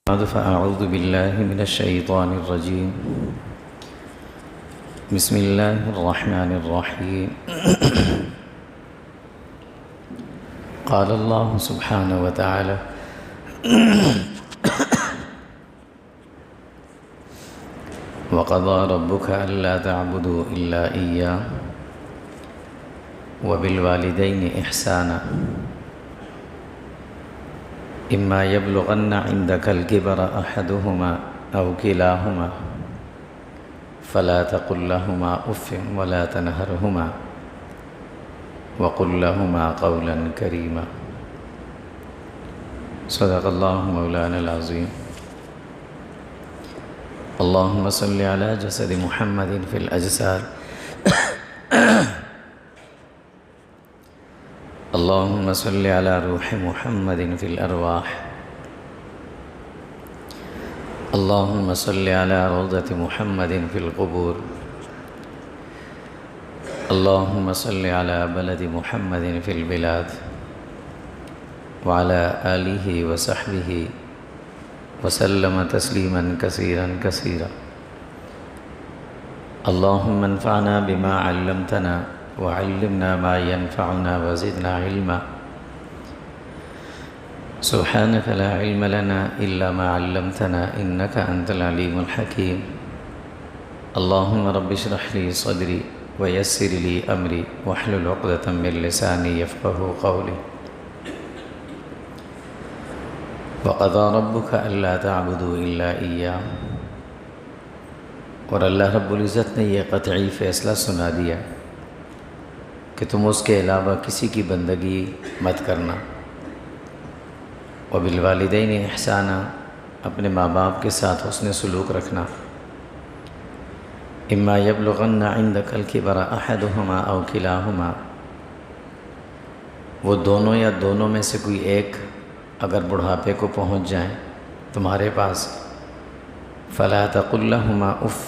فأعوذ بالله من الشيطان الرجيم. بسم الله الرحمن الرحيم. قال الله سبحانه وتعالى: وقضى ربك ألا تعبدوا إلا إياه وبالوالدين إحسانا إما يبلغن عندك الكبر أحدهما أو كلاهما فلا تقل لهما أف ولا تنهرهما وقل لهما قولا كريما. صدق الله مولانا العظيم. اللهم صل على جسد محمد في الأجساد اللهم صل على روح محمد في الأرواح اللهم صل على روضة محمد في القبور اللهم صل على بلد محمد في البلاد وعلى آله وصحبه وسلم تسليما كثيرا كثيرا. اللهم انفعنا بما علمتنا وعلمنا ما ينفعنا وزدنا علما. سبحانك لا علم لنا إلا ما علمتنا إنك أنت العليم الحكيم. اللهم رب اشرح لي صدري ويسر لي أمري واحلل عقدة من لساني يفقهوا قولي. وقضى ربك ألا تعبدوا إلا إياه. اور اللہ رب العزت نے یہ قطعی فیصلہ سنا دیا کہ تم اس کے علاوہ کسی کی بندگی مت کرنا. وبالوالدین احسانا، اپنے ماں باپ کے ساتھ حسن سلوک رکھنا. اما یبلغن عندک الکبر احدہما او کلاہما، وہ دونوں یا دونوں میں سے کوئی ایک اگر بڑھاپے کو پہنچ جائیں تمہارے پاس، فلا تقل لہما اف،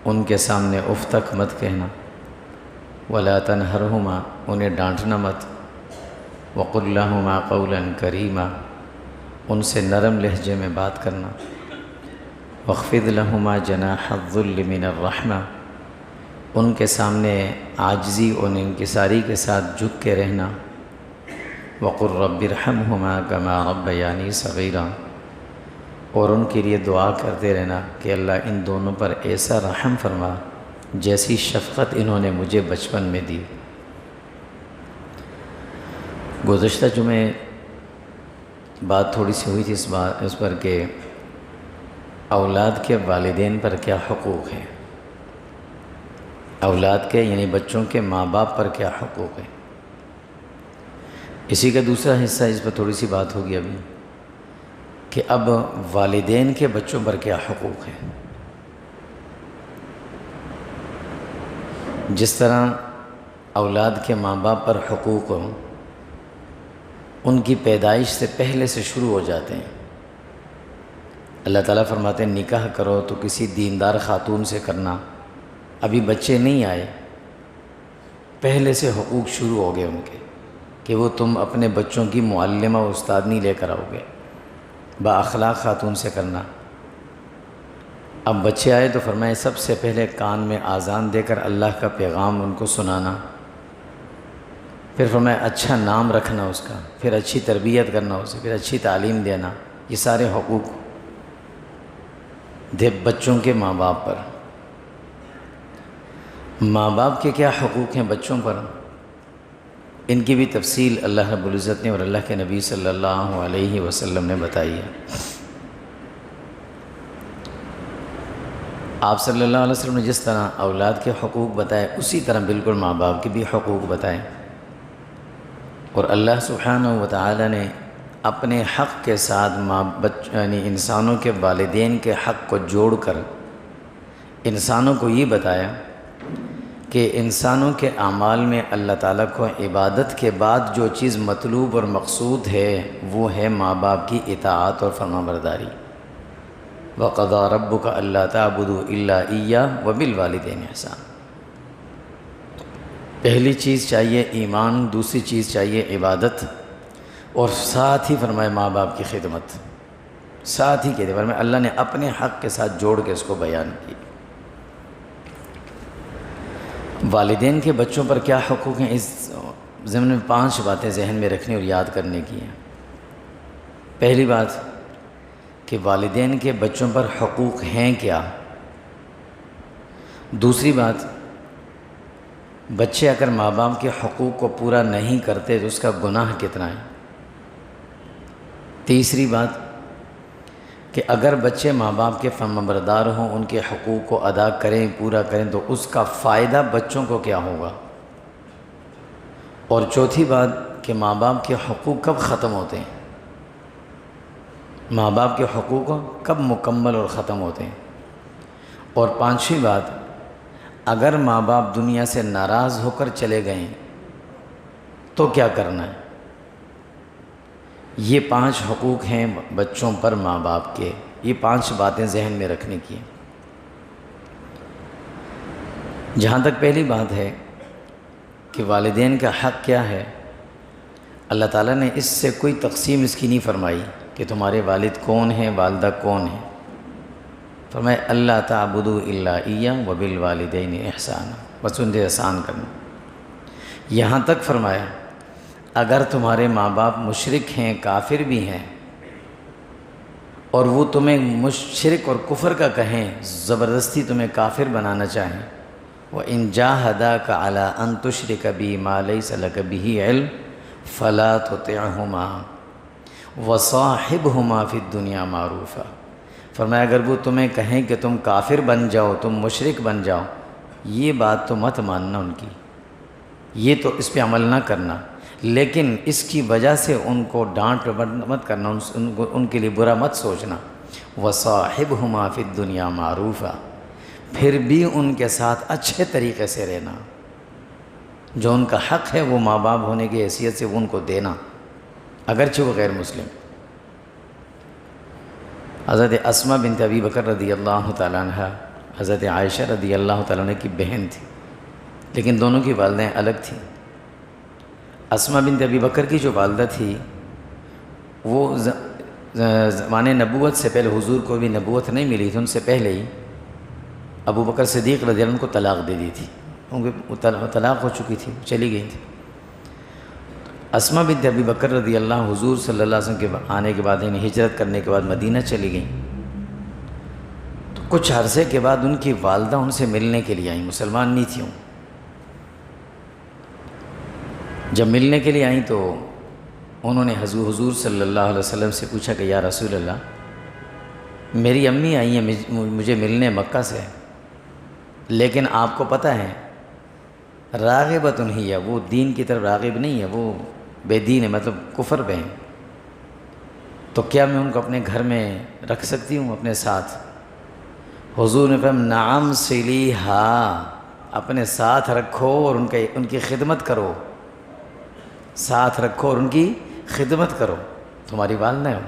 ان کے سامنے اف تک مت کہنا. ولا تنہرہما، انہیں ڈانٹنا مت. وقل لہما قولا کریما، ان سے نرم لہجے میں بات کرنا. واخفض لہما جناح الذل من الرحمہ، ان کے سامنے عاجزی اور انکساری کے ساتھ جھک کے رہنا. وقل رب ارحمہما کما ربیانی صغیرا، اور ان کے لیے دعا کرتے رہنا کہ اللہ ان دونوں پر ایسا رحم فرما جیسی شفقت انہوں نے مجھے بچپن میں دی. گزشتہ جمعے بات تھوڑی سی ہوئی تھی اس پر کہ اولاد کے والدین پر کیا حقوق ہیں، اولاد کے یعنی بچوں کے ماں باپ پر کیا حقوق ہیں. اسی کا دوسرا حصہ اس پر تھوڑی سی بات ہوگی ابھی کہ اب والدین کے بچوں پر کیا حقوق ہیں. جس طرح اولاد کے ماں باپ پر حقوق ان کی پیدائش سے پہلے سے شروع ہو جاتے ہیں. اللہ تعالیٰ فرماتے ہیں نکاح کرو تو کسی دیندار خاتون سے کرنا. ابھی بچے نہیں آئے، پہلے سے حقوق شروع ہو گئے ان کے کہ وہ تم اپنے بچوں کی معلمہ و استادنی لے کر آؤ گے. با اخلاق خاتون سے کرنا. اب بچے آئے تو فرمائے سب سے پہلے کان میں آذان دے کر اللہ کا پیغام ان کو سنانا. پھر فرمایا اچھا نام رکھنا اس کا، پھر اچھی تربیت کرنا اسے، پھر اچھی تعلیم دینا. یہ سارے حقوق دے بچوں کے ماں باپ پر. ماں باپ کے کیا حقوق ہیں بچوں پر، ان کی بھی تفصیل اللہ رب العزت نے اور اللہ کے نبی صلی اللہ علیہ وسلم نے بتائی ہے. آپ صلی اللہ علیہ وسلم نے جس طرح اولاد کے حقوق بتائے اسی طرح بالکل ماں باپ کے بھی حقوق بتائے. اور اللہ سبحانہ وتعالی نے اپنے حق کے ساتھ یعنی انسانوں کے والدین کے حق کو جوڑ کر انسانوں کو یہ بتایا کہ انسانوں کے اعمال میں اللہ تعالیٰ کو عبادت کے بعد جو چیز مطلوب اور مقصود ہے وہ ہے ماں باپ کی اطاعت اور فرمانبرداری. وَقَضَى رَبُّكَ أَلَّا تَعْبُدُوا إِلَّا إِيَّاهُ وَبِالْوَالِدَيْنِ إِحْسَانًا. پہلی چیز چاہیے ایمان، دوسری چیز چاہیے عبادت، اور ساتھ ہی فرمائے ماں باپ کی خدمت. ساتھ ہی کے اعتبار میں اللہ نے اپنے حق کے ساتھ جوڑ کے اس کو بیان کیا۔ والدین کے بچوں پر کیا حقوق ہیں، اس ضمن میں 5 باتیں ذہن میں رکھنی اور یاد کرنے کی ہیں۔ پہلی بات کہ والدین کے بچوں پر حقوق ہیں کیا۔ دوسری بات، بچے اگر ماں باپ کے حقوق کو پورا نہیں کرتے تو اس کا گناہ کتنا ہے۔ تیسری بات کہ اگر بچے ماں باپ کے فرمانبردار ہوں، ان کے حقوق کو ادا کریں، پورا کریں، تو اس کا فائدہ بچوں کو کیا ہوگا۔ اور چوتھی بات کہ ماں باپ کے حقوق کب ختم ہوتے ہیں، ماں باپ کے حقوق کب مکمل اور ختم ہوتے ہیں۔ اور پانچویں بات، اگر ماں باپ دنیا سے ناراض ہو کر چلے گئے تو کیا کرنا ہے۔ یہ 5 حقوق ہیں بچوں پر ماں باپ کے، یہ 5 باتیں ذہن میں رکھنے کی ہیں۔ جہاں تک پہلی بات ہے کہ والدین کا حق کیا ہے، اللہ تعالیٰ نے اس سے کوئی تقسیم اس کی نہیں فرمائی کہ تمہارے والد کون ہیں، والدہ کون ہیں۔ فرمایا اللہ تعبدوا الا ایہ وبالوالدین احسانا، بس ان سے احسان کرنا۔ یہاں تک فرمایا اگر تمہارے ماں باپ مشرک ہیں، کافر بھی ہیں، اور وہ تمہیں مشرک اور کفر کا کہیں، زبردستی تمہیں کافر بنانا چاہیں، وَإِن جَاهَدَاكَ عَلَىٰ أَن تُشْرِكَ بِي مَا لَيْسَ لَكَ بِهِ عِلْمٌ فَلَا تُطِعْهُمَا وَصَاحِبْهُمَا فِي الدُّنْيَا مَعْرُوفًا۔ فرمایا اگر وہ تمہیں کہیں کہ تم کافر بن جاؤ، تم مشرک بن جاؤ، یہ بات تو مت ماننا ان کی، یہ تو اس پہ عمل نہ کرنا، لیکن اس کی وجہ سے ان کو ڈانٹ مت کرنا، ان کے لیے برا مت سوچنا۔ وَصَاحِبْهُمَا فِي الدُّنْيَا مَعْرُوفًا، پھر بھی ان کے ساتھ اچھے طریقے سے رہنا، جو ان کا حق ہے وہ ماں باپ ہونے کی حیثیت سے وہ ان کو دینا، اگرچہ وہ غیر مسلم۔ حضرت اسماء بنت ابی بکر رضی اللہ تعالیٰ عنہ حضرت عائشہ رضی اللہ تعالیٰ عنہ کی بہن تھی، لیکن دونوں کی والدیں الگ تھیں۔ اسماء بنت ابی بکر کی جو والدہ تھی وہ زمانے نبوت سے پہلے، حضور کو بھی نبوت نہیں ملی تھی، ان سے پہلے ہی ابو بکر صدیق رضی اللہ عنہ کو طلاق دے دی تھی، کیونکہ طلاق ہو چکی تھی، چلی گئی تھی۔ اسماء بنت ابی بکر رضی اللہ حضور صلی اللہ علیہ وسلم کے آنے کے بعد، یعنی ہجرت کرنے کے بعد مدینہ چلی گئیں، تو کچھ عرصے کے بعد ان کی والدہ ان سے ملنے کے لیے آئیں، مسلمان نہیں تھیں۔ جب ملنے کے لیے آئیں تو انہوں نے حضور صلی اللہ علیہ وسلم سے پوچھا کہ یا رسول اللہ، میری امی آئی ہیں مجھے ملنے مکہ سے، لیکن آپ کو پتہ ہے راغبت ہی ہے، وہ دین کی طرف راغب نہیں ہے، وہ بے دین ہے، مطلب کفر پہ ہیں، تو کیا میں ان کو اپنے گھر میں رکھ سکتی ہوں اپنے ساتھ؟ حضور نے فرمایا نعم سلیہا، اپنے ساتھ رکھو اور ان کی خدمت کرو، ساتھ رکھو اور ان کی خدمت کرو، تمہاری والدہ ہو۔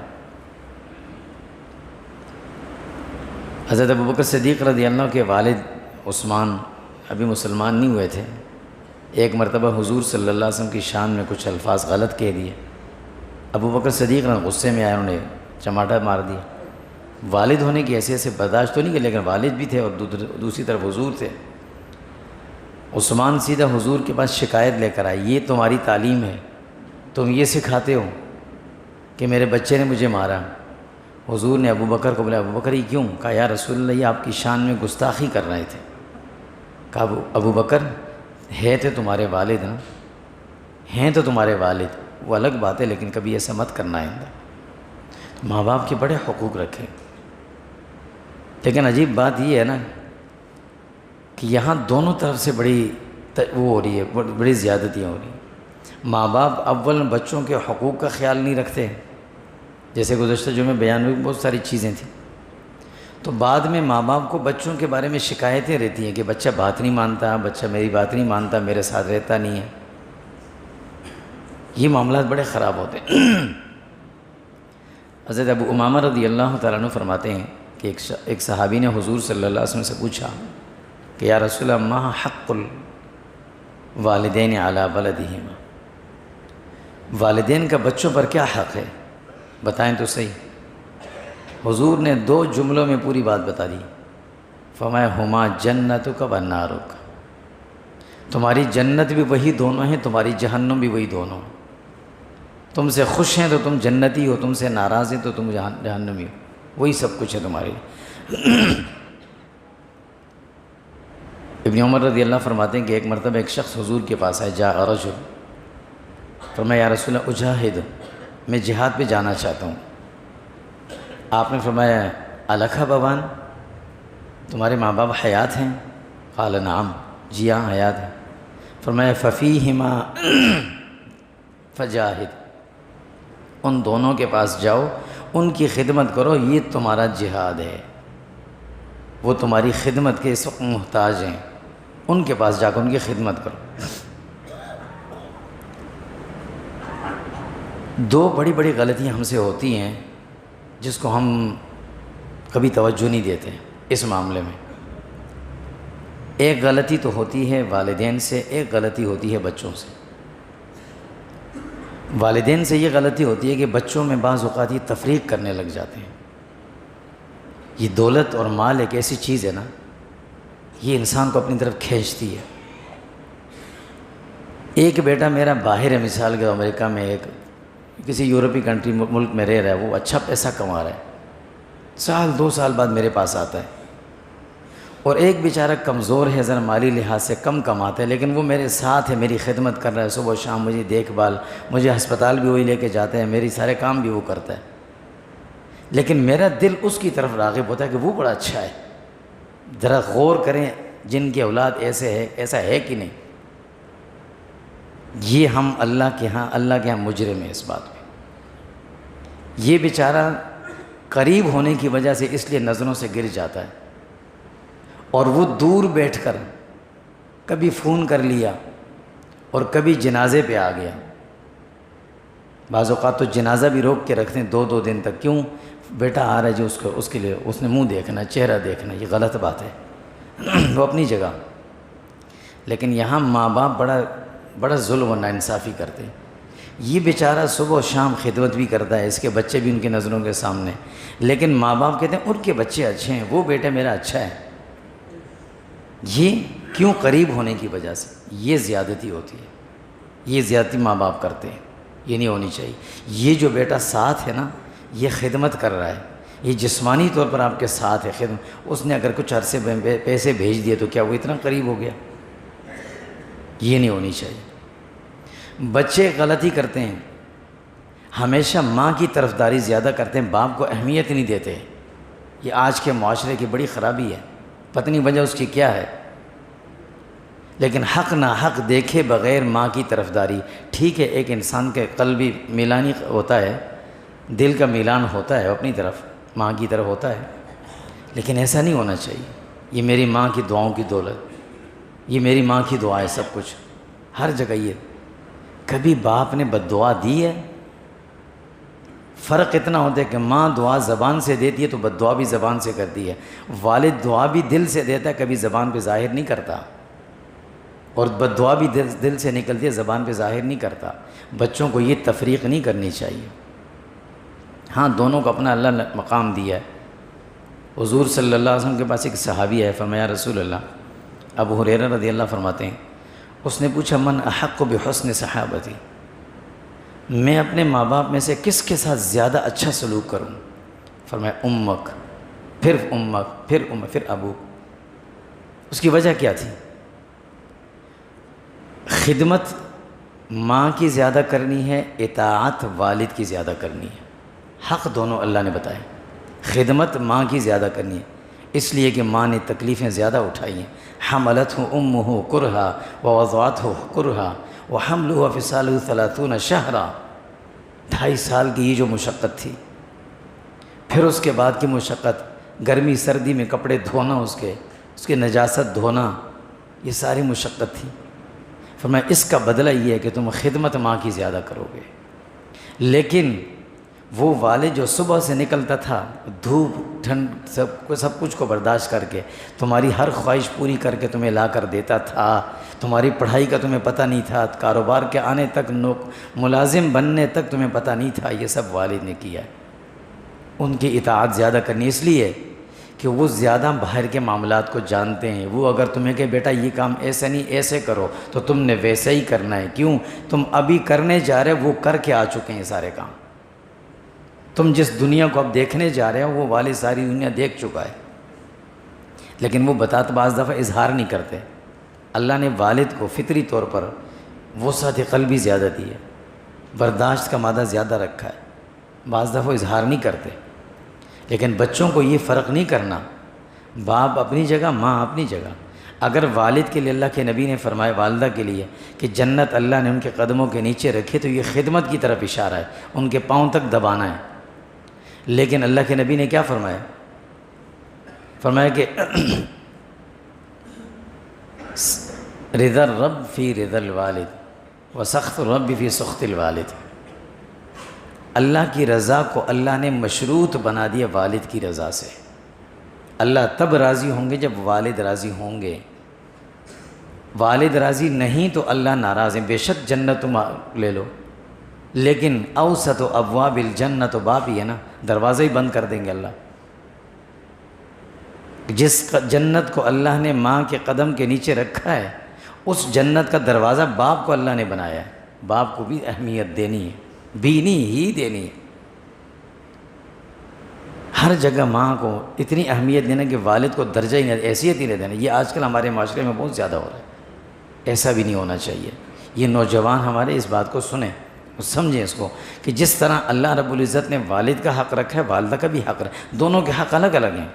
حضرت ابوبکر صدیق رضی اللہ عنہ کے والد عثمان ابھی مسلمان نہیں ہوئے تھے، ایک مرتبہ حضور صلی اللہ علیہ وسلم کی شان میں کچھ الفاظ غلط کہہ دیے، ابوبکر صدیق نے غصے میں آئے، انہوں نے چماٹا مار دیا۔ والد ہونے کی حیثیت سے برداشت تو نہیں کی، لیکن والد بھی تھے اور دوسری طرف حضور تھے۔ عثمان سیدھا حضور کے پاس شکایت لے کر آئے، یہ تمہاری تعلیم ہے، تم یہ سکھاتے ہو کہ میرے بچے نے مجھے مارا۔ حضور نے ابوبکر کو بولا ابوبکر یہ کیوں؟ کہا یا رسول اللہ یہ آپ کی شان میں گستاخی کر رہے تھے۔ کہا ابوبکر ہے تو تمہارے والد نا، ہیں تو تمہارے والد، وہ الگ بات ہے، لیکن کبھی ایسا مت کرنا ہے۔ ماں باپ کے بڑے حقوق رکھے، لیکن عجیب بات یہ ہے نا کہ یہاں دونوں طرف سے بڑی وہ ہو رہی ہے، بڑی زیادتیاں ہو رہی ہیں۔ ماں باپ اول بچوں کے حقوق کا خیال نہیں رکھتے، جیسے گزشتہ جو میں بیان ہوئی بہت ساری چیزیں تھیں، تو بعد میں ماں باپ کو بچوں کے بارے میں شکایتیں رہتی ہیں کہ بچہ بات نہیں مانتا، بچہ میری بات نہیں مانتا، میرے ساتھ رہتا نہیں ہے۔ یہ معاملات بڑے خراب ہوتے ہیں۔ حضرت ابو امامہ رضی اللہ تعالیٰ عنہ فرماتے ہیں کہ ایک صحابی نے حضور صلی اللہ علیہ وسلم سے پوچھا کہ یا رسول اللہ ما حق الوالدین علی ولدہما، والدین کا بچوں پر کیا حق ہے، بتائیں تو صحیح۔ حضور نے 2 جملوں میں پوری بات بتا دی. فرمایا ہما جنتک و نارک، تمہاری جنت بھی وہی دونوں ہیں، تمہاری جہنم بھی وہی دونوں ہیں. تم سے خوش ہیں تو تم جنتی ہو، تم سے ناراض ہیں تو تم جہنمی ہو، وہی سب کچھ ہے تمہارے لیے. ابن عمر رضی اللہ فرماتے ہیں کہ ایک مرتبہ ایک شخص حضور کے پاس آئے. جاء رجل، فرمایا یا رسول اللہ اجاہد، میں جہاد پہ جانا چاہتا ہوں. آپ نے فرمایا الکھا بوان، تمہارے ماں باپ حیات ہیں؟ قال نعم، جی ہاں حیات ہیں. فرمایا ففیہما فجاہد، ان دونوں کے پاس جاؤ، ان کی خدمت کرو، یہ تمہارا جہاد ہے. وہ تمہاری خدمت کے اس وقت محتاج ہیں، ان کے پاس جا کر ان کی خدمت کرو. 2 بڑی بڑی غلطیاں ہم سے ہوتی ہیں جس کو ہم کبھی توجہ نہیں دیتے اس معاملے میں. ایک غلطی تو ہوتی ہے والدین سے، ایک غلطی ہوتی ہے بچوں سے. والدین سے یہ غلطی ہوتی ہے کہ بچوں میں بعض اوقات یہ تفریق کرنے لگ جاتے ہیں. یہ دولت اور مال ایک ایسی چیز ہے نا، یہ انسان کو اپنی طرف کھینچتی ہے. ایک بیٹا میرا باہر ہے، مثال کے امریکہ میں ایک کسی یورپی کنٹری ملک میں رہ رہا ہے، وہ اچھا پیسہ کما رہا ہے، 1-2 سال بعد میرے پاس آتا ہے. اور ایک بیچارہ کمزور ہے، ذرا مالی لحاظ سے کم کماتا ہے، لیکن وہ میرے ساتھ ہے، میری خدمت کر رہا ہے، صبح و شام مجھے دیکھ بھال، مجھے ہسپتال بھی وہی لے کے جاتا ہے، میری سارے کام بھی وہ کرتا ہے. لیکن میرا دل اس کی طرف راغب ہوتا ہے کہ وہ بڑا اچھا ہے. ذرا غور کریں جن کی اولاد ایسا ہے کہ نہیں. یہ ہم اللہ کے ہاں مجرم ہیں اس بات میں. یہ بیچارہ قریب ہونے کی وجہ سے اس لیے نظروں سے گر جاتا ہے، اور وہ دور بیٹھ کر کبھی فون کر لیا اور کبھی جنازے پہ آ گیا. بعض اوقات تو جنازہ بھی روک کے رکھتے ہیں 2-2 دن تک. کیوں؟ بیٹا آ رہا ہے جو اس کے لیے اس نے منہ دیکھنا، چہرہ دیکھنا. یہ غلط بات ہے. وہ اپنی جگہ، لیکن یہاں ماں باپ بڑا ظلم و ناانصافی کرتے ہیں. یہ بیچارہ صبح و شام خدمت بھی کرتا ہے، اس کے بچے بھی ان کی نظروں کے سامنے، لیکن ماں باپ کہتے ہیں ان کے بچے اچھے ہیں، وہ بیٹا میرا اچھا ہے. یہ کیوں؟ قریب ہونے کی وجہ سے. یہ زیادتی ہوتی ہے، یہ زیادتی ماں باپ کرتے ہیں، یہ نہیں ہونی چاہیے. یہ جو بیٹا ساتھ ہے نا، یہ خدمت کر رہا ہے، یہ جسمانی طور پر آپ کے ساتھ ہے. اس نے اگر کچھ عرصے پیسے بھیج دیے تو کیا وہ اتنا قریب ہو گیا؟ یہ نہیں ہونی چاہیے. بچے غلطی کرتے ہیں، ہمیشہ ماں کی طرفداری زیادہ کرتے ہیں، باپ کو اہمیت نہیں دیتے. یہ آج کے معاشرے کی بڑی خرابی ہے. پتہ نہیں وجہ اس کی کیا ہے، لیکن حق نہ حق دیکھے بغیر ماں کی طرفداری. ٹھیک ہے، ایک انسان کے قلبی میلانی ہوتا ہے، دل کا میلان ہوتا ہے، اپنی طرف ماں کی طرف ہوتا ہے، لیکن ایسا نہیں ہونا چاہیے. یہ میری ماں کی دعاؤں کی دولت، یہ میری ماں کی دعا ہے سب کچھ، ہر جگہ. یہ کبھی باپ نے بد دعا دی ہے؟ فرق اتنا ہوتا ہے کہ ماں دعا زبان سے دیتی ہے تو بد دعا بھی زبان سے کرتی ہے. والد دعا بھی دل سے دیتا ہے، کبھی زبان پہ ظاہر نہیں کرتا، اور بد دعا بھی دل سے نکلتی ہے، زبان پہ ظاہر نہیں کرتا. بچوں کو یہ تفریق نہیں کرنی چاہیے. ہاں، دونوں کو اپنا اللہ نے مقام دیا ہے. حضور صلی اللہ علیہ وسلم کے پاس ایک صحابی ہے، فرمایا رسول اللہ، ابو ہریرہ رضی اللہ فرماتے ہیں، اس نے پوچھا من احق بحسن صحابتی، میں اپنے ماں باپ میں سے کس کے ساتھ زیادہ اچھا سلوک کروں؟ فرمایا امک، پھر امک، پھر امک، پھر ابو. اس کی وجہ کیا تھی؟ خدمت ماں کی زیادہ کرنی ہے، اطاعت والد کی زیادہ کرنی ہے. حق دونوں اللہ نے بتائے. خدمت ماں کی زیادہ کرنی ہے، اس لیے کہ ماں نے تکلیفیں زیادہ اٹھائی ہیں. حملتہ امہ کرہا ووضعتہ کرہا وحملہ وفصالہ 30 شہرا. 2.5 سال کی یہ جو مشقت تھی، پھر اس کے بعد کی مشقت، گرمی سردی میں کپڑے دھونا، اس کے نجاست دھونا، یہ ساری مشقت تھی. فرمایا اس کا بدلہ یہ ہے کہ تم خدمت ماں کی زیادہ کرو گے. لیکن وہ والد جو صبح سے نکلتا تھا، دھوپ ٹھنڈ سب کچھ کو برداشت کر کے، تمہاری ہر خواہش پوری کر کے تمہیں لا کر دیتا تھا، تمہاری پڑھائی کا تمہیں پتہ نہیں تھا، کاروبار کے آنے تک، ملازم بننے تک تمہیں پتہ نہیں تھا، یہ سب والد نے کیا ہے. ان کی اطاعت زیادہ کرنی، اس لیے کہ وہ زیادہ باہر کے معاملات کو جانتے ہیں۔ وہ اگر تمہیں کہ بیٹا یہ کام ایسے نہیں ایسے کرو تو تم نے ویسے ہی کرنا ہے، کیوں؟ تم ابھی کرنے جا رہے وہ کر کے آ چکے ہیں سارے کام۔ تم جس دنیا کو اب دیکھنے جا رہے ہو وہ والد ساری دنیا دیکھ چکا ہے، لیکن وہ بتاتے بعض دفعہ اظہار نہیں کرتے۔ اللہ نے والد کو فطری طور پر وسعت قلبی زیادہ دی ہے، برداشت کا مادہ زیادہ رکھا ہے، بعض دفعہ اظہار نہیں کرتے۔ لیکن بچوں کو یہ فرق نہیں کرنا، باپ اپنی جگہ ماں اپنی جگہ۔ اگر والد کے لیے اللہ کے نبی نے فرمایا والدہ کے لیے کہ جنت اللہ نے ان کے قدموں کے نیچے رکھی، تو یہ خدمت کی طرف اشارہ ہے، ان کے پاؤں تک دبانا ہے۔ لیکن اللہ کے نبی نے کیا فرمایا؟ فرمایا کہ رضا الرب فی رضا الوالد و سخط الرب فی سخط الوالد۔ اللہ کی رضا کو اللہ نے مشروط بنا دیا والد کی رضا سے۔ اللہ تب راضی ہوں گے جب والد راضی ہوں گے، والد راضی نہیں تو اللہ ناراض ہے۔ بے شک جنت تم لے لو، لیکن اوسط ابواب الجنت و باب ہی ہے نا، دروازہ ہی بند کر دیں گے اللہ۔ جس جنت کو اللہ نے ماں کے قدم کے نیچے رکھا ہے، اس جنت کا دروازہ باپ کو اللہ نے بنایا ہے۔ باپ کو بھی اہمیت دینی ہے، بینی ہی دینی ہے۔ ہر جگہ ماں کو اتنی اہمیت دینا کہ والد کو درجہ ہی نہیں، حیثیت ہی نہیں دینا۔ یہ آج کل ہمارے معاشرے میں بہت زیادہ ہو رہا ہے، ایسا بھی نہیں ہونا چاہیے۔ یہ نوجوان ہمارے اس بات کو سنیں، سمجھیں اس کو کہ جس طرح اللہ رب العزت نے والد کا حق رکھا ہے، والدہ کا بھی حق رکھا ہے۔ دونوں کے حق الگ الگ ہیں،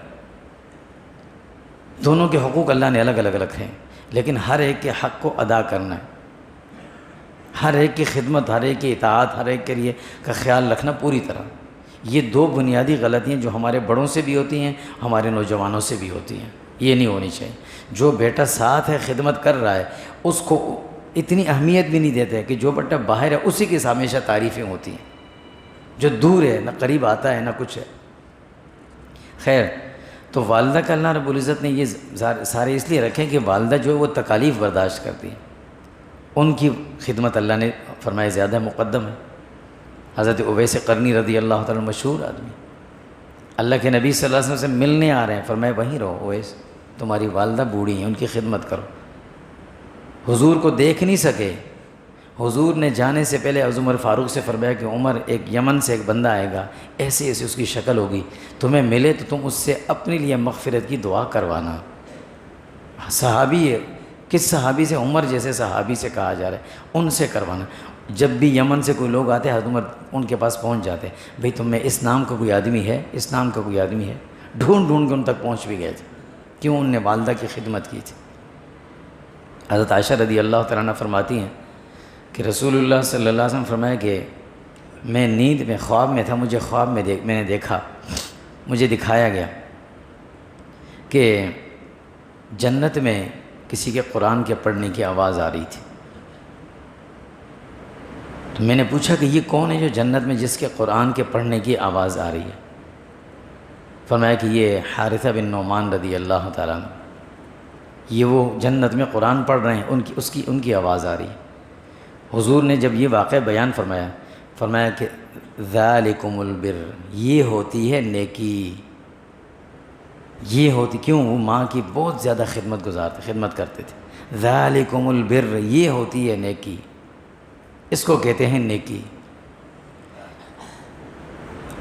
دونوں کے حقوق اللہ نے الگ الگ رکھے ہیں، لیکن ہر ایک کے حق کو ادا کرنا ہے، ہر ایک کی خدمت، ہر ایک کی اطاعت، ہر ایک کے لیے کا خیال رکھنا پوری طرح۔ یہ دو بنیادی غلطیاں جو ہمارے بڑوں سے بھی ہوتی ہیں، ہمارے نوجوانوں سے بھی ہوتی ہیں، یہ نہیں ہونی چاہیے۔ جو بیٹا ساتھ ہے، خدمت کر رہا ہے، اس کو اتنی اہمیت بھی نہیں دیتے کہ جو بیٹا باہر ہے اسی کی ہمیشہ تعریفیں ہوتی ہیں، جو دور ہے نہ قریب آتا ہے نہ کچھ ہے۔ خیر، تو والدہ کا اللہ رب العزت نے یہ سارے اس لیے رکھیں کہ والدہ جو ہے وہ تکالیف برداشت کرتی ہیں، ان کی خدمت اللہ نے فرمایا زیادہ مقدم ہے۔ حضرت اویس قرنی رضی اللہ تعالیٰ مشہور آدمی، اللہ کے نبی صلی اللہ علیہ وسلم سے ملنے آ رہے ہیں، فرمایا وہیں رہو اویس، تمہاری والدہ بوڑھی ہیں، ان کی خدمت کرو۔ حضور کو دیکھ نہیں سکے، حضور نے جانے سے پہلے عمر فاروق سے فرمایا کہ عمر، ایک یمن سے ایک بندہ آئے گا، ایسے ایسے اس کی شکل ہوگی، تمہیں ملے تو تم اس سے اپنے لیے مغفرت کی دعا کروانا۔ صحابی ہے، کس صحابی سے؟ عمر جیسے صحابی سے کہا جا رہا ہے، ان سے کروانا۔ جب بھی یمن سے کوئی لوگ آتے حضرت عمر ان کے پاس پہنچ جاتے، بھئی تم میں اس نام کا کوئی آدمی ہے، اس نام کا کوئی آدمی ہے، ڈھونڈ ڈھونڈ کے ان تک پہنچ بھی گئے تھے، کیوں؟ ان نے والدہ کی خدمت کی تھی۔ حضرت عائشہ رضی اللہ تعالیٰ عنہ فرماتی ہیں کہ رسول اللہ صلی اللہ علیہ وسلم فرمایا کہ میں نیند میں، خواب میں تھا، مجھے خواب میں میں نے دیکھا، مجھے دکھایا گیا کہ جنت میں کسی کے قرآن کے پڑھنے کی آواز آ رہی تھی۔ تو میں نے پوچھا کہ یہ کون ہے جو جنت میں جس کے قرآن کے پڑھنے کی آواز آ رہی ہے؟ فرمایا کہ یہ حارثہ بن نعمان رضی اللہ تعالیٰ عنہ، یہ وہ جنت میں قرآن پڑھ رہے ہیں، ان کی آواز آ رہی ہے۔ حضور نے جب یہ واقعہ بیان فرمایا کہ ذالکم البر، یہ ہوتی ہے نیکی، یہ ہوتی، کیوں؟ وہ ماں کی بہت زیادہ خدمت کرتے تھے۔ ذالکم البر، یہ ہوتی ہے نیکی، اس کو کہتے ہیں نیکی۔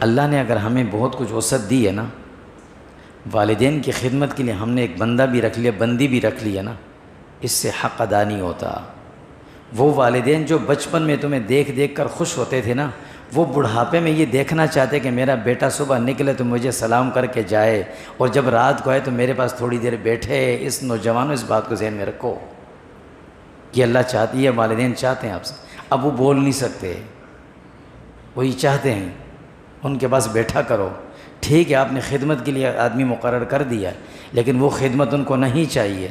اللہ نے اگر ہمیں بہت کچھ وسعت دی ہے نا، والدین کی خدمت کے لیے ہم نے ایک بندہ بھی رکھ لیا، بندی بھی رکھ لیا نا، اس سے حق ادا نہیں ہوتا۔ وہ والدین جو بچپن میں تمہیں دیکھ دیکھ کر خوش ہوتے تھے نا، وہ بڑھاپے میں یہ دیکھنا چاہتے کہ میرا بیٹا صبح نکلے تو مجھے سلام کر کے جائے، اور جب رات کو آئے تو میرے پاس تھوڑی دیر بیٹھے۔ اس نوجوانوں اس بات کو ذہن میں رکھو، یہ اللہ چاہتی ہے، والدین چاہتے ہیں آپ سے۔ اب وہ بول نہیں سکتے، وہی چاہتے ہیں، ان کے پاس بیٹھا کرو۔ ٹھیک ہے، آپ نے خدمت کے لیے آدمی مقرر کر دیا، لیکن وہ خدمت ان کو نہیں چاہیے۔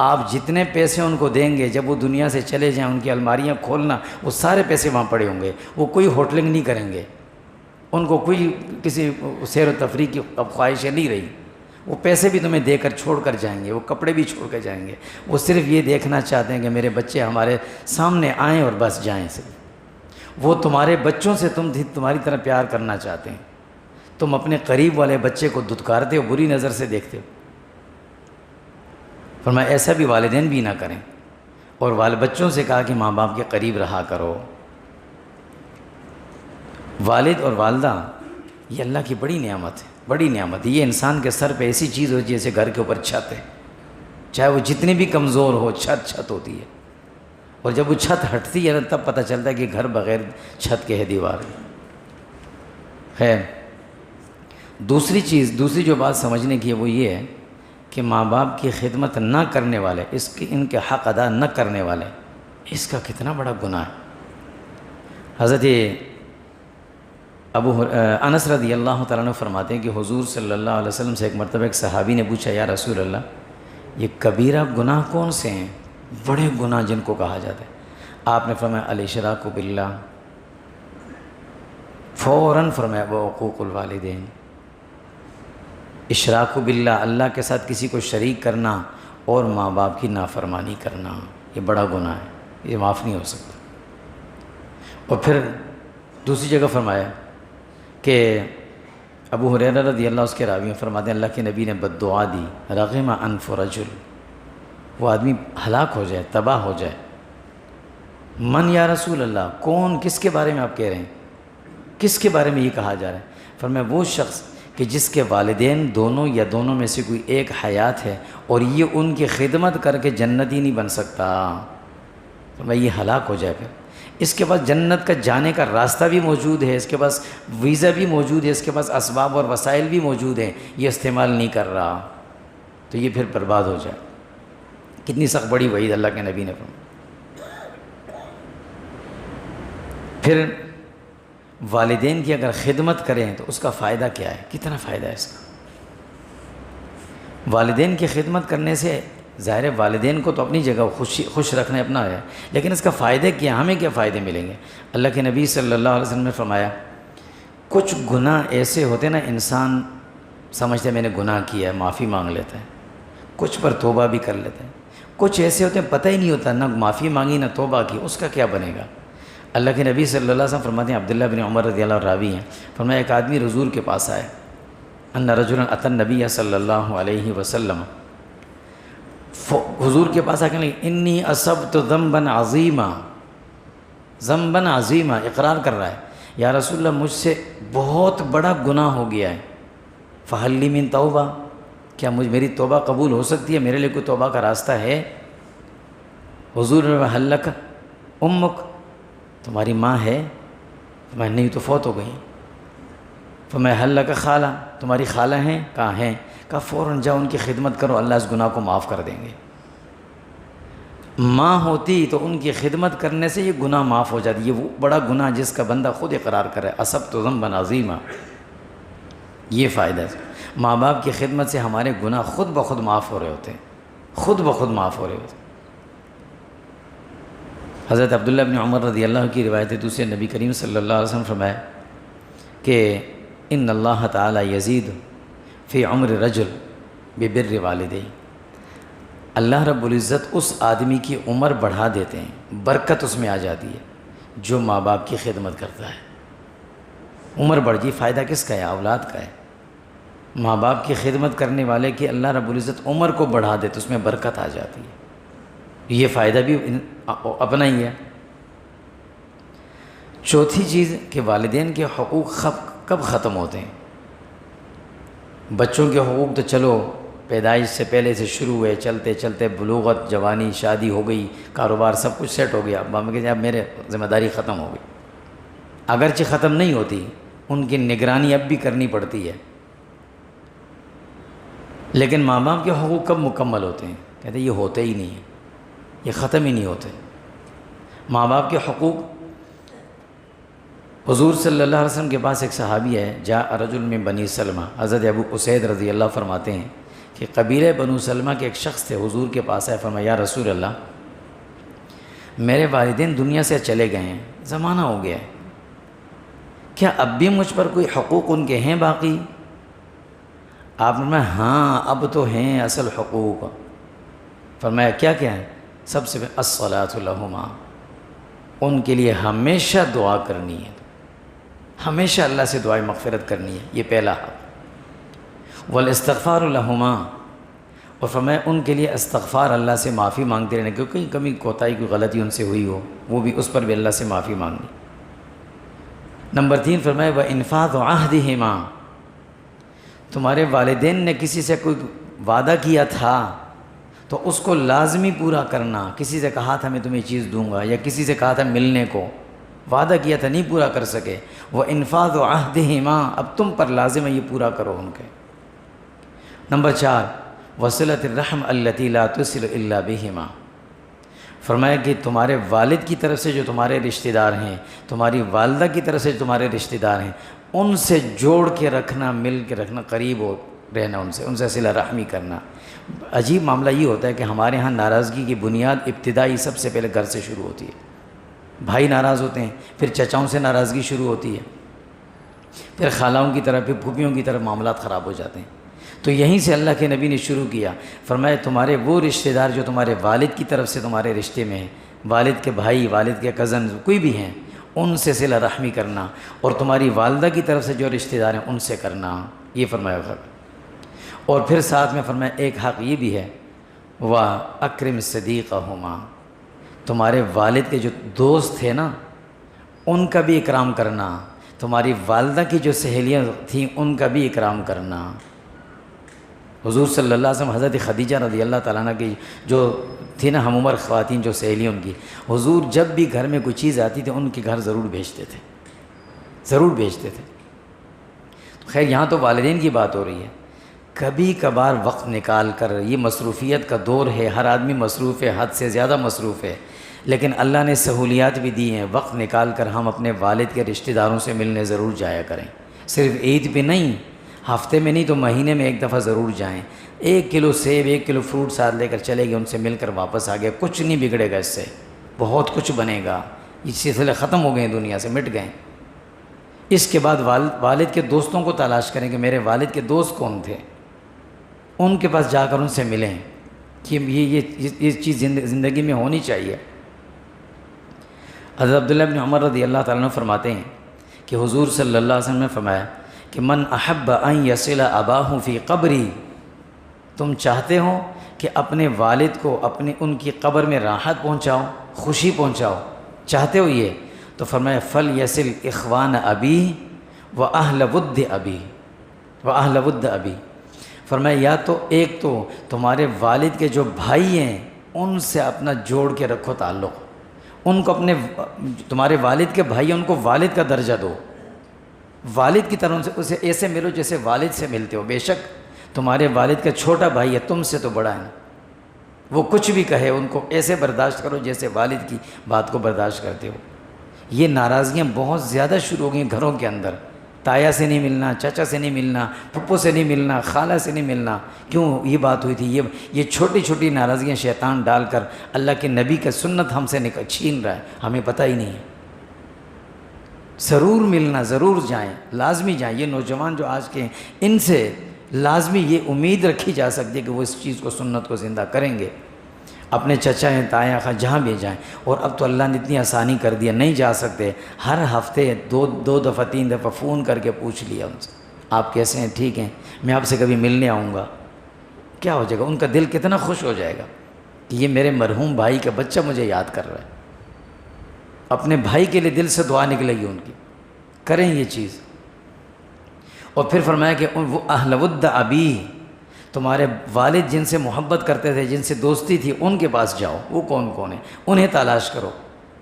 آپ جتنے پیسے ان کو دیں گے، جب وہ دنیا سے چلے جائیں، ان کی الماریاں کھولنا، وہ سارے پیسے وہاں پڑے ہوں گے، وہ کوئی ہوٹلنگ نہیں کریں گے، ان کو کوئی کسی سیر و تفریح کی اب خواہشیں نہیں رہی۔ وہ پیسے بھی تمہیں دے کر چھوڑ کر جائیں گے، وہ کپڑے بھی چھوڑ کر جائیں گے۔ وہ صرف یہ دیکھنا چاہتے ہیں کہ میرے بچے ہمارے سامنے آئیں اور بس جائیں۔ صرف وہ تمہارے بچوں سے تمہاری طرح پیار کرنا چاہتے ہیں، تم اپنے قریب والے بچے کو دھتکارتے ہو، بری نظر سے دیکھتے ہو۔ فرمایا ایسا بھی والدین بھی نہ کریں، اور بچوں سے کہا کہ ماں باپ کے قریب رہا کرو۔ والد اور والدہ یہ اللہ کی بڑی نعمت ہے، بڑی نعمت ہے۔ یہ انسان کے سر پہ ایسی چیز ہوتی ہے جیسے گھر کے اوپر چھت ہے، چاہے وہ جتنی بھی کمزور ہو، چھت ہوتی ہے، اور جب وہ چھت ہٹتی ہے نا تب پتہ چلتا ہے کہ گھر بغیر چھت کے ہے، دیوار ہے۔ دوسری جو بات سمجھنے کی ہے وہ یہ ہے کہ ماں باپ کی خدمت نہ کرنے والے، ان کے حق ادا نہ کرنے والے، اس کا کتنا بڑا گناہ ہے۔ حضرت انس رضی اللہ تعالیٰ عنہ فرماتے ہیں کہ حضور صلی اللہ علیہ وسلم سے ایک مرتبہ ایک صحابی نے پوچھا، یا رسول اللہ یہ کبیرہ گناہ کون سے ہیں، بڑے گناہ جن کو کہا جاتا ہے؟ آپ نے فرمایا الاشراک باللہ، فوراً فرمایا وعقوق الوالدین۔ اشراک باللہ، اللہ کے ساتھ کسی کو شریک کرنا اور ماں باپ کی نافرمانی کرنا، یہ بڑا گناہ ہے، یہ معاف نہیں ہو سکتا۔ اور پھر دوسری جگہ فرمایا کہ ابو ہریرہ رضی اللہ اس کے راوی ہیں، فرماتے ہیں اللہ کے نبی نے بد دعا دی، رغم انف رجل، وہ آدمی ہلاک ہو جائے، تباہ ہو جائے۔ من یا رسول اللہ، کون، کس کے بارے میں آپ کہہ رہے ہیں، کس کے بارے میں یہ کہا جا رہا ہے؟ فرمایا وہ شخص کہ جس کے والدین دونوں یا دونوں میں سے کوئی ایک حیات ہے اور یہ ان کی خدمت کر کے جنتی نہیں بن سکتا، فرمایا یہ ہلاک ہو جائے۔ پھر اس کے پاس جنت کا جانے کا راستہ بھی موجود ہے، اس کے پاس ویزا بھی موجود ہے، اس کے پاس اسباب اور وسائل بھی موجود ہیں، یہ استعمال نہیں کر رہا، تو یہ پھر برباد ہو جائے۔ کتنی سخت بڑی وعید اللہ کے نبی نے فرمائی۔ پھر والدین کی اگر خدمت کریں تو اس کا فائدہ کیا ہے، کتنا فائدہ ہے اس کا؟ والدین کی خدمت کرنے سے ظاہر ہے والدین کو تو اپنی جگہ خوش رکھنا اپنا ہے، لیکن اس کا فائدے کیا، ہمیں کیا فائدے ملیں گے؟ اللہ کے نبی صلی اللہ علیہ وسلم نے فرمایا کچھ گناہ ایسے ہوتے ہیں نا، انسان سمجھتے میں نے گناہ کیا ہے، معافی مانگ لیتا ہے، کچھ پر توبہ بھی کر لیتے ہیں، کچھ ایسے ہوتے ہیں پتہ ہی نہیں ہوتا، نہ معافی مانگی نہ توبہ کی، اس کا کیا بنے گا؟ اللہ کے نبی صلی اللہ علیہ وسلم فرماتے ہیں، عبداللہ بن عمر رضی اللہ عنہ راوی ہیں، فرمایا ایک آدمی حضور کے پاس آئے، ان رجلا اتی النبی صلی اللہ علیہ وسلم، حضور کے پاس آ کے نہیں، انی اصبت ذنبا عظیما، ذنبا عظیما، اقرار کر رہا ہے، یا رسول اللہ مجھ سے بہت بڑا گناہ ہو گیا ہے، فہل لی من توبہ، کیا میری توبہ قبول ہو سکتی ہے، میرے لیے کوئی توبہ کا راستہ ہے؟ حضور نے حل لک امک، تمہاری ماں ہے؟ میں نہیں تو فوت ہو گئی۔ فرمایا حل لک خالہ، تمہاری خالہ ہیں؟ کہاں ہیں؟ کہا فوراً جاؤ ان کی خدمت کرو، اللہ اس گناہ کو معاف کر دیں گے۔ ماں ہوتی تو ان کی خدمت کرنے سے یہ گناہ معاف ہو جاتی، یہ وہ بڑا گناہ جس کا بندہ خود اقرار کرے، اصبت ذنبا عظیما، یہ فائدہ ہے۔ ماں باپ کی خدمت سے ہمارے گناہ خود بخود معاف ہو رہے ہوتے ہیں، خود بخود معاف ہو رہے ہوتے ہیں۔ حضرت عبداللہ بن عمر رضی اللہ کی روایت ہے، دوسرے نبی کریم صلی اللہ علیہ وسلم فرمایا کہ ان اللہ تعالی یزید فی عمر رجل ببر والدی، اللہ رب العزت اس آدمی کی عمر بڑھا دیتے ہیں، برکت اس میں آ جاتی ہے جو ماں باپ کی خدمت کرتا ہے۔ عمر بڑھ جی، فائدہ کس کا ہے؟ اولاد کا ہے۔ ماں باپ کی خدمت کرنے والے کی اللہ رب العزت عمر کو بڑھا دیتے، اس میں برکت آ جاتی ہے، یہ فائدہ بھی اپنا ہی ہے۔ چوتھی چیز کہ والدین کے حقوق کب ختم ہوتے ہیں؟ بچوں کے حقوق تو چلو پیدائش سے پہلے سے شروع ہوئے، چلتے چلتے بلوغت، جوانی، شادی ہو گئی، کاروبار سب کچھ سیٹ ہو گیا، اب اب میرے ذمہ داری ختم ہو گئی۔ اگرچہ ختم نہیں ہوتی، ان کی نگرانی اب بھی کرنی پڑتی ہے، لیکن ماں باپ کے حقوق کب مکمل ہوتے ہیں؟ کہتے ہیں یہ ہوتے ہی نہیں ہیں، یہ ختم ہی نہیں ہوتے۔ ماں باپ کے حقوق، حضور صلی اللہ علیہ وسلم کے پاس ایک صحابی ہے، جاء رجل من بنی سلمہ، حضرت ابو اسید رضی اللہ فرماتے ہیں کہ قبیلہ بنو سلمہ کے ایک شخص تھے، حضور کے پاس آئے، فرمایا یا رسول اللہ میرے والدین دنیا سے چلے گئے ہیں، زمانہ ہو گیا ہے، کیا اب بھی مجھ پر کوئی حقوق ان کے ہیں باقی؟ آپ نے فرمایا ہاں اب تو ہیں اصل حقوق۔ فرمایا کیا کیا ہے؟ سب سے پہلے الصلاۃ لہما، ان کے لیے ہمیشہ دعا کرنی ہے، ہمیشہ اللہ سے دعائے مغفرت کرنی ہے، یہ پہلا حق۔ والاستغفار لہما، اور فرمایا ان کے لیے استغفار، اللہ سے معافی مانگتے رہنے، کیونکہ کمی کوتاہی کوئی غلطی ان سے ہوئی ہو وہ بھی اس پر بھی اللہ سے معافی مانگنی۔ نمبر 3 فرمایا وانفاذ عہدہما، تمہارے والدین نے کسی سے کوئی وعدہ کیا تھا تو اس کو لازمی پورا کرنا۔ کسی سے کہا تھا میں تمہیں چیز دوں گا، یا کسی سے کہا تھا ملنے کو، وعدہ کیا تھا نہیں پورا کر سکے، وانفاذ عہدہما، اب تم پر لازم ہے یہ پورا کرو ان کے۔ نمبر 4 وصلۃ الرحم التی لا تصل الا بہما، فرمایا کہ تمہارے والد کی طرف سے جو تمہارے رشتہ دار ہیں، تمہاری والدہ کی طرف سے جو تمہارے رشتہ دار ہیں، ان سے جوڑ کے رکھنا، مل کے رکھنا، قریب ہو رہنا، ان سے صلہ رحمی کرنا۔ عجیب معاملہ یہ ہوتا ہے کہ ہمارے ہاں ناراضگی کی بنیاد ابتدائی سب سے پہلے گھر سے شروع ہوتی ہے۔ بھائی ناراض ہوتے ہیں، پھر چچاؤں سے ناراضگی شروع ہوتی ہے، پھر خالاؤں کی طرف، پھر پھوپھیوں کی طرف معاملات خراب ہو جاتے ہیں۔ تو یہیں سے اللہ کے نبی نے شروع کیا، فرمایا تمہارے وہ رشتہ دار جو تمہارے والد کی طرف سے تمہارے رشتے میں ہیں، والد کے بھائی، والد کے کزن کوئی بھی ہیں، ان سے صلہ رحمی کرنا، اور تمہاری والدہ کی طرف سے جو رشتہ دار ہیں ان سے کرنا، یہ فرمایا حق۔ اور پھر ساتھ میں فرمایا ایک حق یہ بھی ہے وَأَكْرِمْ صَدِيقَهُمَا، تمہارے والد کے جو دوست تھے نا ان کا بھی اکرام کرنا، تمہاری والدہ کی جو سہیلیاں تھیں ان کا بھی اکرام کرنا۔ حضور صلی اللہ علیہ وسلم حضرت خدیجہ رضی اللہ تعالیٰ عنہ کی جو تھی نا ہم عمر خواتین جو سہیلیاں ان کی، حضور جب بھی گھر میں کوئی چیز آتی تھی ان کے گھر ضرور بھیجتے تھے، ضرور بھیجتے تھے۔ تو خیر یہاں تو والدین کی بات ہو رہی ہے، کبھی کبھار وقت نکال کر، یہ مصروفیت کا دور ہے، ہر آدمی مصروف ہے، حد سے زیادہ مصروف ہے، لیکن اللہ نے سہولیات بھی دی ہیں، وقت نکال کر ہم اپنے والد کے رشتہ داروں سے ملنے ضرور جایا کریں، صرف عید پہ نہیں، ہفتے میں نہیں تو مہینے میں ایک دفعہ ضرور جائیں۔ 1 کلو سیب، 1 کلو فروٹ ساتھ لے کر چلے گئے، ان سے مل کر واپس آ گئے، کچھ نہیں بگڑے گا اس سے، بہت کچھ بنے گا، یہ سلسلے ختم ہو گئے ہیں، دنیا سے مٹ گئے۔ اس کے بعد والد کے دوستوں کو تلاش کریں کہ میرے والد کے دوست کون تھے، ان کے پاس جا کر ان سے ملیں، کہ یہ چیز زندگی میں ہونی چاہیے۔ حضرت عبداللہ بن عمر رضی اللہ تعالیٰ عنہ فرماتے ہیں کہ حضور صلی اللہ علیہ وسلم نے فرمایا کہ من احب ان یصل اباہ فی قبری، تم چاہتے ہو کہ اپنے والد کو ان کی قبر میں راحت پہنچاؤ، خوشی پہنچاؤ، چاہتے ہو یہ، تو فرمایا فلیصل اخوان ابی و اہل ود ابی و اہل ود ابی، فرمایا یا تو ایک تو تمہارے والد کے جو بھائی ہیں ان سے اپنا جوڑ کے رکھو تعلق، ان کو تمہارے والد کے بھائی ہیں ان کو والد کا درجہ دو، والد کی طرح اسے ایسے ملو جیسے والد سے ملتے ہو، بے شک تمہارے والد کا چھوٹا بھائی ہے، تم سے تو بڑا ہے، وہ کچھ بھی کہے ان کو ایسے برداشت کرو جیسے والد کی بات کو برداشت کرتے ہو۔ یہ ناراضگیاں بہت زیادہ شروع ہو گئی ہیں گھروں کے اندر، تایا سے نہیں ملنا، چچا سے نہیں ملنا، پھپھو سے نہیں ملنا، خالہ سے نہیں ملنا، کیوں یہ بات ہوئی تھی، یہ چھوٹی چھوٹی ناراضگیاں شیطان ڈال کر اللہ کے نبی کا سنت ہم سے چھین رہا ہے، ہمیں پتہ ہی نہیں ہے۔ ضرور ملنا، ضرور جائیں، لازمی جائیں۔ یہ نوجوان جو آج کے ہیں ان سے لازمی یہ امید رکھی جا سکتی ہے کہ وہ اس چیز کو، سنت کو زندہ کریں گے، اپنے چچا ہیں، تایا خاں جہاں بھی جائیں۔ اور اب تو اللہ نے اتنی آسانی کر دیا، نہیں جا سکتے، ہر ہفتے دو دفعہ 3 دفعہ فون کر کے پوچھ لیا ان سے، آپ کیسے ہیں، ٹھیک ہیں، میں آپ سے کبھی ملنے آؤں گا، کیا ہو جائے گا، ان کا دل کتنا خوش ہو جائے گا کہ یہ میرے مرحوم بھائی کا بچہ مجھے یاد کر رہا ہے، اپنے بھائی کے لیے دل سے دعا نکلے گی ان کی، کریں یہ چیز۔ اور پھر فرمایا کہ وہ اہل ود ابی، تمہارے والد جن سے محبت کرتے تھے، جن سے دوستی تھی، ان کے پاس جاؤ، وہ کون کون ہیں انہیں تلاش کرو،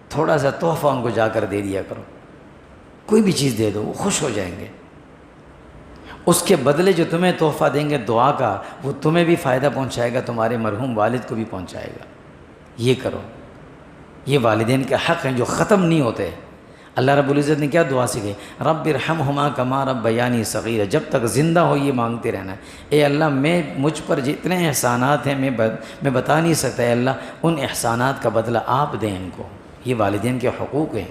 تھوڑا سا تحفہ ان کو جا کر دے دیا کرو، کوئی بھی چیز دے دو، وہ خوش ہو جائیں گے۔ اس کے بدلے جو تمہیں تحفہ دیں گے دعا کا، وہ تمہیں بھی فائدہ پہنچائے گا، تمہارے مرحوم والد کو بھی پہنچائے گا، یہ کرو۔ یہ والدین کے حق ہیں جو ختم نہیں ہوتے۔ اللہ رب العزت نے کیا دعا سکھائی، رب ارحمہما کما ربیانی صغیرا، جب تک زندہ ہو یہ مانگتے رہنا ہے، اے اللہ مجھ پر جتنے احسانات ہیں میں بتا نہیں سکتا، اے اللہ ان احسانات کا بدلہ آپ دیں ان کو۔ یہ والدین کے حقوق ہیں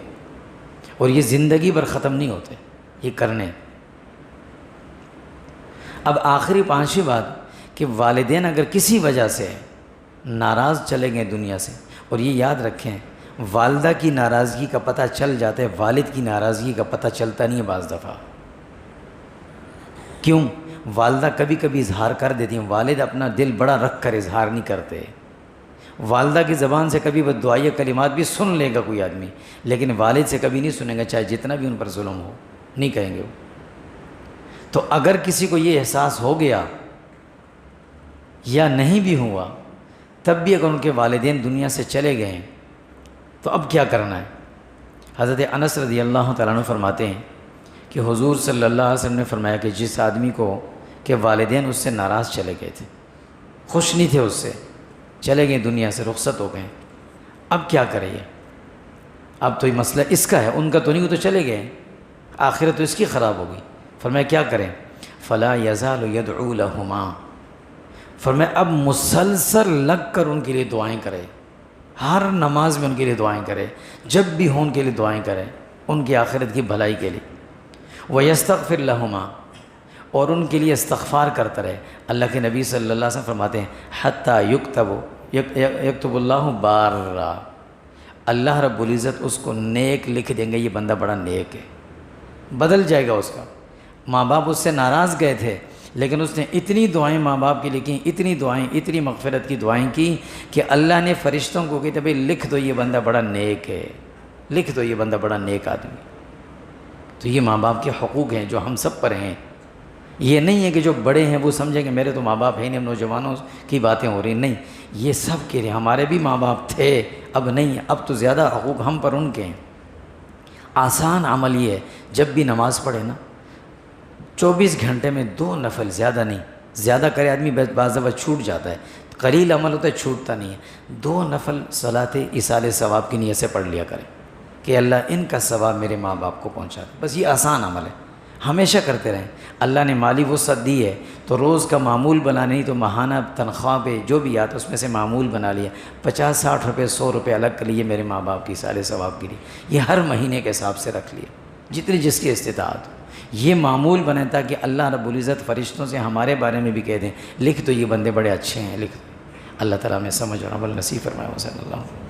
اور یہ زندگی بھر ختم نہیں ہوتے، یہ کرنے۔ اب آخری 5ویں بات کہ والدین اگر کسی وجہ سے ناراض چلے گئے دنیا سے، اور یہ یاد رکھیں والدہ کی ناراضگی کا پتہ چل جاتا ہے، والد کی ناراضگی کا پتہ چلتا نہیں ہے بعض دفعہ۔ کیوں؟ والدہ کبھی کبھی اظہار کر دیتی ہیں، والد اپنا دل بڑا رکھ کر اظہار نہیں کرتے۔ والدہ کی زبان سے کبھی بددعائیہ کلمات بھی سن لے گا کوئی آدمی، لیکن والد سے کبھی نہیں سنے گا، چاہے جتنا بھی ان پر ظلم ہو، نہیں کہیں گے وہ۔ تو اگر کسی کو یہ احساس ہو گیا یا نہیں بھی ہوا، تب بھی اگر ان کے والدین دنیا سے چلے گئے تو اب کیا کرنا ہے؟ حضرت انس رضی اللہ تعالیٰ عنہ فرماتے ہیں کہ حضور صلی اللہ علیہ وسلم نے فرمایا کہ جس آدمی کو کہ والدین اس سے ناراض چلے گئے تھے، خوش نہیں تھے اس سے، چلے گئے دنیا سے، رخصت ہو گئے، اب کیا کرے یہ؟ اب تو یہ مسئلہ اس کا ہے، ان کا تو نہیں، وہ تو چلے گئے، آخرت تو اس کی خراب ہوگی۔ فرمایا کیا کریں؟ فلا یزال یدعو لہما، فرمایا اب مسلسل لگ کر ان کے لیے دعائیں کرے، ہر نماز میں ان کے لیے دعائیں کرے، جب بھی ہوں ان کے لیے دعائیں کرے، ان کی آخرت کی بھلائی کے لیے۔ وَيَسْتَغْفِرْ لَهُمَا، اور ان کے لیے استغفار کرتا رہے۔ اللہ کے نبی صلی اللہ علیہ وسلم فرماتے ہیں حتیٰ یکتب اللہ بارا، اللہ رب العزت اس کو نیک لکھ دیں گے، یہ بندہ بڑا نیک ہے، بدل جائے گا اس کا۔ ماں باپ اس سے ناراض گئے تھے، لیکن اس نے اتنی دعائیں ماں باپ کی لکھی، اتنی دعائیں، اتنی مغفرت کی دعائیں کی کہ اللہ نے فرشتوں کو کہتے بھائی لکھ دو یہ بندہ بڑا نیک ہے، لکھ دو یہ بندہ بڑا نیک آدمی۔ تو یہ ماں باپ کے حقوق ہیں جو ہم سب پر ہیں۔ یہ نہیں ہے کہ جو بڑے ہیں وہ سمجھیں کہ میرے تو ماں باپ ہیں نہیں، نوجوانوں کی باتیں ہو رہی، نہیں، یہ سب کے لیے، ہمارے بھی ماں باپ تھے، اب نہیں، اب تو زیادہ حقوق ہم پر ان کے ہیں۔ آسان عمل یہ ہے، جب بھی نماز پڑھے نا 24 گھنٹے میں 2 نفل، زیادہ نہیں، زیادہ کرے آدمی بعض دفعہ چھوٹ جاتا ہے، قلیل عمل ہوتا ہے چھوٹتا نہیں ہے، 2 نفل صلاۃ ایصال ثواب کی نیت سے پڑھ لیا کریں کہ اللہ ان کا ثواب میرے ماں باپ کو پہنچا دے۔ بس یہ آسان عمل ہے، ہمیشہ کرتے رہیں۔ اللہ نے مالی وسعت دی ہے تو روز کا معمول بنا نہیں تو ماہانہ تنخواہ پہ جو بھی آتا اس میں سے معمول بنا لیا، 50-60 روپے 100 روپے الگ کر لیے میرے ماں باپ کی ایصال ثواب کے لیے، یہ ہر مہینے کے حساب سے رکھ لیا، جتنی جس کی استطاعت ہو، یہ معمول بنے تاکہ اللہ رب العزت فرشتوں سے ہمارے بارے میں بھی کہہ دیں لکھ تو یہ بندے بڑے اچھے ہیں، لکھ۔ اللہ تعالیٰ میں سمجھ اور عمل نصیب فرمائے۔ صلی اللہ